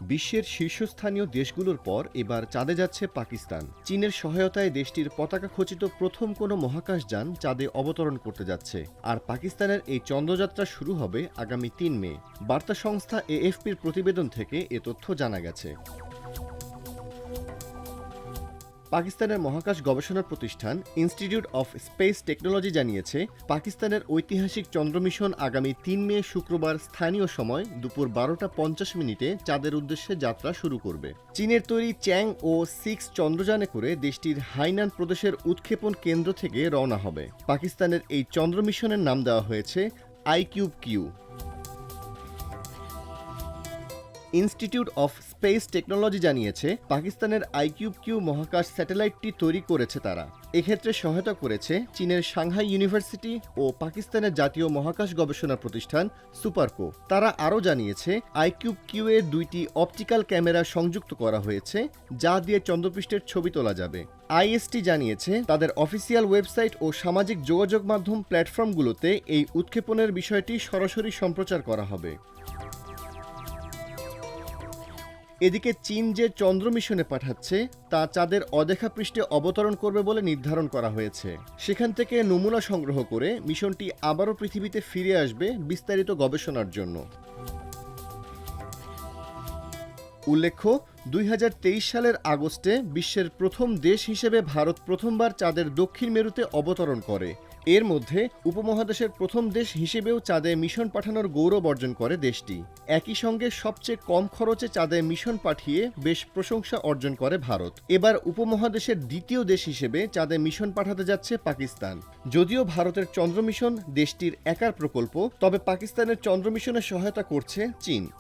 বিশ্বের শীর্ষস্থানীয় দেশগুলোর পর এবার চাঁদে যাচ্ছে পাকিস্তান। চীনের সহায়তায় দেশটির পতাকা খচিত প্রথম কোনো মহাকাশযান চাঁদে অবতরণ করতে যাচ্ছে। আর পাকিস্তানের এই চন্দ্রযাত্রা শুরু হবে আগামী ৩ মে। বার্তা সংস্থা এএফপির প্রতিবেদন থেকে এ তথ্য জানা গেছে। পাকিস্তানের মহাকাশ গবেষণা প্রতিষ্ঠান ইনস্টিটিউট অফ স্পেস টেকনোলজি জানিয়েছে, পাকিস্তানের ঐতিহাসিক চন্দ্র মিশন আগামী ৩ মে শুক্রবার স্থানীয় সময় দুপুর ১২টা ৫০ চাঁদের উদ্দেশ্যে যাত্রা শুরু করবে। চীনের তৈরি চ্যাং ও 6 চন্দ্রযানে করে দেশটির হাইনান প্রদেশের উৎক্ষেপণ কেন্দ্র থেকে রওনা হবে। পাকিস্তানের এই চন্দ্র মিশনের নাম দেওয়া হয়েছে iQube-Q. Institute of speech technology জানিয়েছে, পাকিস্তানের আইকিউব-কিউ মহাকাশ স্যাটেলাইটটি তৈরি করেছে তারা। এক্ষেত্রে সহায়তা করেছে চীনের সাংহাই ইউনিভার্সিটি ও পাকিস্তানের জাতীয় মহাকাশ গবেষণা প্রতিষ্ঠান সুপারকো। তারা আরও জানিয়েছে, আইকিউব-কিউ এর 2টি অপটিক্যাল ক্যামেরা সংযুক্ত করা হয়েছে, যা দিয়ে চন্দ্রপৃষ্ঠের ছবি তোলা যাবে। আইএসটি জানিয়েছে, তাদের অফিসিয়াল ওয়েবসাইট ও সামাজিক যোগাযোগ মাধ্যম প্ল্যাটফর্মগুলোতে এই উৎক্ষেপণের বিষয়টি সরাসরি সম্প্রচার করা হবে। এদিকে চীন যে চন্দ্র মিশনে পাঠাচ্ছে তা চাঁদের অদেখা পৃষ্ঠে অবতরণ করবে বলে নির্ধারণ করা হয়েছে। সেখান থেকে নমুনা সংগ্রহ করে মিশনটি আবারও পৃথিবীতে ফিরে আসবে বিস্তারিত গবেষণার জন্য। উল্লেখ্য, ২০২৩ সালের আগস্টে বিশ্বের প্রথম দেশ হিসেবে ভারত প্রথমবার চাঁদের দক্ষিণ মেরুতে অবতরণ করে। এর মধ্যে উপমহাদেশের প্রথম দেশ হিসেবেও চাঁদে মিশন পাঠানোর গৌরব অর্জন করে দেশটি। একই সঙ্গে সবচেয়ে কম খরচে চাঁদে মিশন পাঠিয়ে বেশ প্রশংসা অর্জন করে ভারত। এবার উপমহাদেশের দ্বিতীয় দেশ হিসেবে চাঁদে মিশন পাঠাতে যাচ্ছে পাকিস্তান। যদিও ভারতের চন্দ্র মিশন দেশটির একার প্রকল্প, তবে পাকিস্তানের চন্দ্র মিশনে সহায়তা করছে চীন।